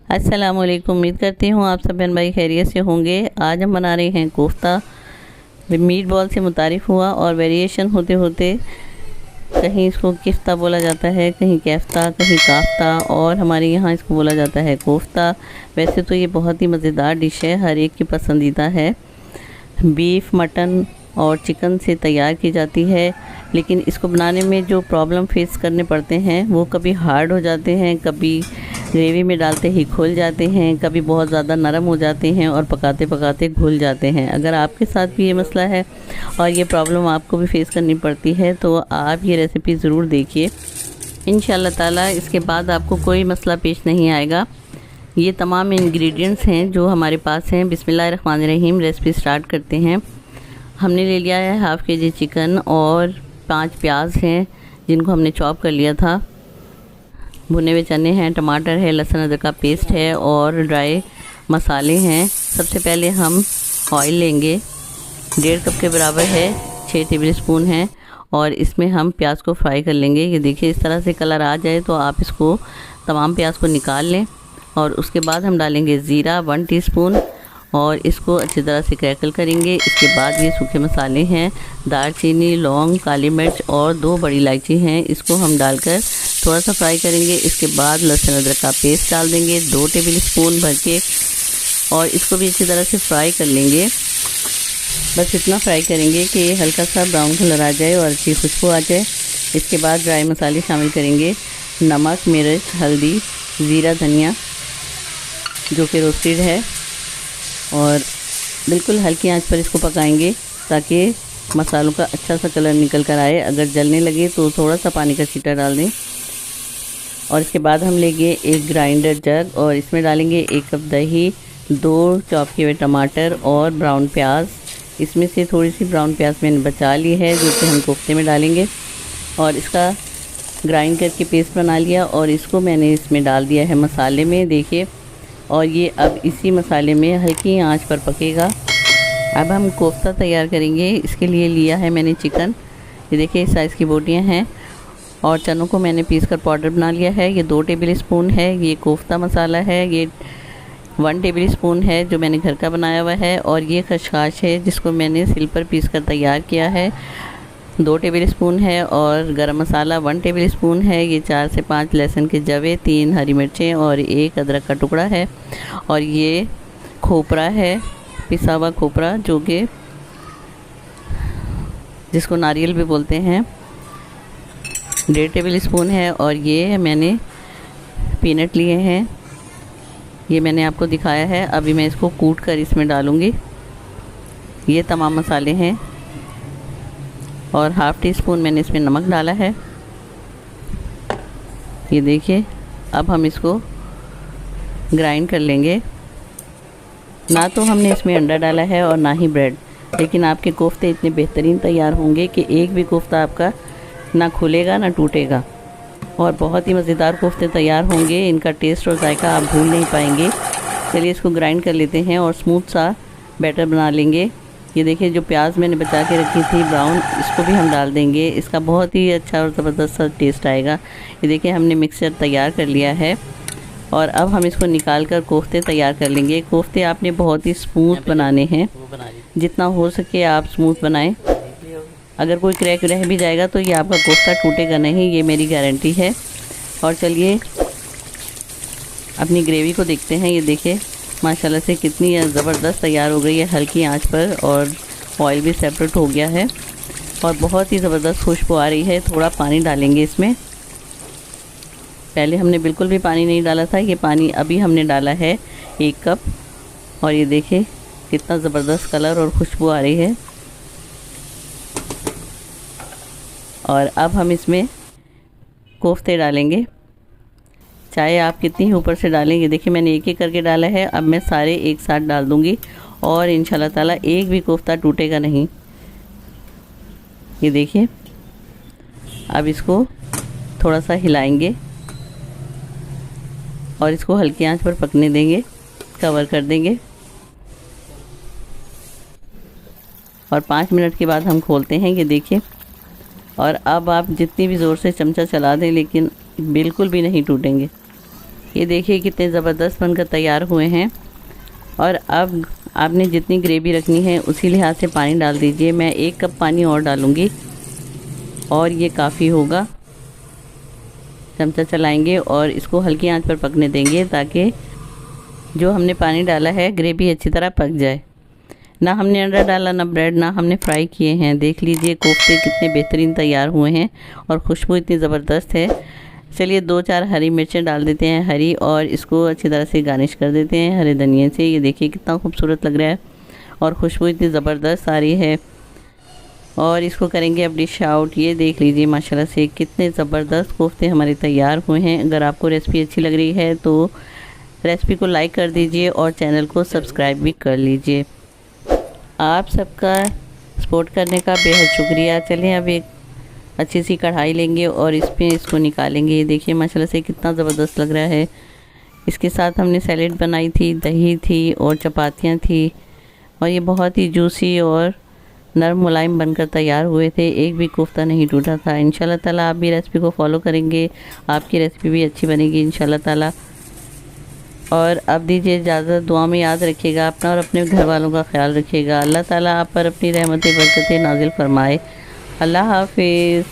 अस्सलाम वालेकुम। उम्मीद करती हूँ आप सब बहन भाई खैरियत से होंगे। आज हम बना रहे हैं कोफ्ता। मीट बॉल से मुतारिफ़ हुआ और वेरिएशन होते होते कहीं इसको किफ्ता बोला जाता है, कहीं कैफ्ता, कहीं काफ्ता, और हमारे यहाँ इसको बोला जाता है कोफ्ता। वैसे तो ये बहुत ही मज़ेदार डिश है, हर एक की पसंदीदा है। बीफ, मटन और चिकन से तैयार की जाती है, लेकिन इसको बनाने में जो प्रॉब्लम फेस करने पड़ते हैं वो कभी हार्ड हो जाते हैं, कभी ग्रेवी में डालते ही खुल जाते हैं, कभी बहुत ज़्यादा नरम हो जाते हैं और पकाते पकाते घुल जाते हैं। अगर आपके साथ भी ये मसला है और ये प्रॉब्लम आपको भी फेस करनी पड़ती है तो आप ये रेसिपी ज़रूर देखिए। इंशाल्लाह ताला इसके बाद आपको कोई मसला पेश नहीं आएगा। ये तमाम इंग्रेडिएंट्स हैं जो हमारे पास हैं। बिस्मिल्लाहिर्रहमानिर्रहीम, रेसिपी स्टार्ट करते हैं। हमने ले लिया है हाफ़ केजी चिकन और 5 प्याज हैं जिनको हमने चॉप कर लिया था। भुने हुए चने हैं, टमाटर है, लहसुन अदरक का पेस्ट है और ड्राई मसाले हैं। सबसे पहले हम ऑयल लेंगे, 1.5 कप के बराबर है, 6 टेबल स्पून है, और इसमें हम प्याज को फ्राई कर लेंगे। ये देखिए इस तरह से कलर आ जाए तो आप इसको तमाम प्याज को निकाल लें। और उसके बाद हम डालेंगे ज़ीरा 1 टीस्पून और इसको अच्छी तरह से क्रैकल करेंगे। इसके बाद ये सूखे मसाले हैं, दालचीनी, लौंग, काली मिर्च और 2 बड़ी इलायची हैं, इसको हम डालकर थोड़ा सा फ्राई करेंगे। इसके बाद लहसुन अदरक का पेस्ट डाल देंगे 2 टेबल स्पून भर के, और इसको भी अच्छी तरह से फ्राई कर लेंगे। बस इतना फ्राई करेंगे कि हल्का सा ब्राउन कलर आ जाए और अच्छी खुशबू आ जाए। इसके बाद ड्राई मसाले शामिल करेंगे, नमक, मिर्च, हल्दी, ज़ीरा, धनिया जो कि रोस्टेड है, और बिल्कुल हल्की आंच पर इसको पकाएंगे ताकि मसालों का अच्छा सा कलर निकल कर आए। अगर जलने लगे तो थोड़ा सा पानी का छींटा डाल दें। और इसके बाद हम लेंगे एक ग्राइंडर जग और इसमें डालेंगे 1 कप दही, 2 चॉप किए हुए टमाटर और ब्राउन प्याज। इसमें से थोड़ी सी ब्राउन प्याज मैंने बचा ली है जो कि हम कोफ्ते में डालेंगे, और इसका ग्राइंड करके पेस्ट बना लिया और इसको मैंने इसमें डाल दिया है मसाले में, देखिए। और ये अब इसी मसाले में हल्की आंच पर पकेगा। अब हम कोफ्ता तैयार करेंगे। इसके लिए लिया है मैंने चिकन, ये देखिए इस साइज़ की बोटियां हैं, और चनों को मैंने पीस कर पाउडर बना लिया है। ये 2 टेबल स्पून है। ये कोफ्ता मसाला है, ये 1 टेबल स्पून है जो मैंने घर का बनाया हुआ है, और ये खसखस है जिसको मैंने सिल पर पीस कर तैयार किया है, 2 टेबल स्पून है। और गरम मसाला 1 टेबल स्पून है। ये 4 से 5 लहसुन के जवे, 3 हरी मिर्चें और 1 अदरक का टुकड़ा है। और ये खोपरा है, पिसा हुआ खोपरा जो कि जिसको नारियल भी बोलते हैं, 1.5 टेबल स्पून है। और ये मैंने पीनट लिए हैं, ये मैंने आपको दिखाया है। अभी मैं इसको कूट कर इसमें डालूँगी। ये तमाम मसाले हैं, और हाफ़ टी स्पून मैंने इसमें नमक डाला है। ये देखिए अब हम इसको ग्राइंड कर लेंगे। ना तो हमने इसमें अंडा डाला है और ना ही ब्रेड, लेकिन आपके कोफ्ते इतने बेहतरीन तैयार होंगे कि एक भी कोफ्ता आपका ना खुलेगा ना टूटेगा, और बहुत ही मज़ेदार कोफ्ते तैयार होंगे। इनका टेस्ट और जायका आप भूल नहीं पाएंगे। चलिए इसको ग्राइंड कर लेते हैं और स्मूथ सा बैटर बना लेंगे। ये देखिए जो प्याज मैंने बचा के रखी थी ब्राउन, इसको भी हम डाल देंगे। इसका बहुत ही अच्छा और ज़बरदस्त सा टेस्ट आएगा। ये देखिए हमने मिक्सचर तैयार कर लिया है, और अब हम इसको निकाल कर कोफ्ते तैयार कर लेंगे। कोफ्ते आपने बहुत ही स्मूथ बनाने हैं, जितना हो सके आप स्मूथ बनाएं। अगर कोई क्रैक रह भी जाएगा तो ये आपका कोफ्ता टूटेगा नहीं, ये मेरी गारंटी है। और चलिए अपनी ग्रेवी को देखते हैं। ये देखिए माशाल्लाह से कितनी ज़बरदस्त तैयार हो गई है हल्की आंच पर, और ऑयल भी सेपरेट हो गया है और बहुत ही ज़बरदस्त खुशबू आ रही है। थोड़ा पानी डालेंगे इसमें, पहले हमने बिल्कुल भी पानी नहीं डाला था, ये पानी अभी हमने डाला है 1 कप। और ये देखिए कितना ज़बरदस्त कलर और खुशबू आ रही है। और अब हम इसमें कोफ्ते डालेंगे, चाहे आप कितनी ही ऊपर से डालेंगे। देखिए मैंने एक एक करके डाला है, अब मैं सारे एक साथ डाल दूँगी और इंशाल्लाह ताला एक भी कोफ्ता टूटेगा नहीं। ये देखिए अब इसको थोड़ा सा हिलाएंगे और इसको हल्की आंच पर पकने देंगे, कवर कर देंगे, और 5 मिनट के बाद हम खोलते हैं। ये देखिए, और अब आप जितनी भी ज़ोर से चमचा चला दें लेकिन बिल्कुल भी नहीं टूटेंगे। ये देखिए कितने ज़बरदस्त बनकर तैयार हुए हैं। और अब आपने जितनी ग्रेवी रखनी है उसी लिहाज से पानी डाल दीजिए। मैं 1 कप पानी और डालूँगी और ये काफ़ी होगा। चमचा चलाएंगे और इसको हल्की आंच पर पकने देंगे ताकि जो हमने पानी डाला है ग्रेवी अच्छी तरह पक जाए। ना हमने अंडा डाला, ना ब्रेड, ना हमने फ्राई किए हैं। देख लीजिए कोफ्ते कितने बेहतरीन तैयार हुए हैं और खुशबू इतनी ज़बरदस्त है। चलिए 2-4 हरी मिर्चें डाल देते हैं हरी, और इसको अच्छी तरह से गार्निश कर देते हैं हरे धनिए से। ये देखिए कितना खूबसूरत लग रहा है और खुशबू इतनी ज़बरदस्त आ रही है। और इसको करेंगे अब डिश आउट। ये देख लीजिए माशाल्लाह से कितने ज़बरदस्त कोफ्ते हमारे तैयार हुए हैं। अगर आपको रेसिपी अच्छी लग रही है तो रेसिपी को लाइक कर दीजिए और चैनल को सब्सक्राइब भी कर लीजिए। आप सबका सपोर्ट करने का बेहद शुक्रिया। चलिए अब एक अच्छी सी कढ़ाई लेंगे और इसमें इसको निकालेंगे। ये देखिए माशाल्लाह से कितना ज़बरदस्त लग रहा है। इसके साथ हमने सैलेड बनाई थी, दही थी और चपातियाँ थी, और ये बहुत ही जूसी और नरम मुलायम बनकर तैयार हुए थे। एक भी कोफ्ता नहीं टूटा था। इंशाल्लाह ताला आप भी रेसिपी को फॉलो करेंगे, आपकी रेसिपी भी अच्छी बनेगी इंशाल्लाह ताला। और अब दीजिए इजाज़त। दुआ में याद रखिएगा अपना और अपने घर वालों का ख्याल रखिएगा। अल्लाह ताला आप पर अपनी रहमतें बरकतें नाजिल फरमाए। अल्लाह हाफिज़।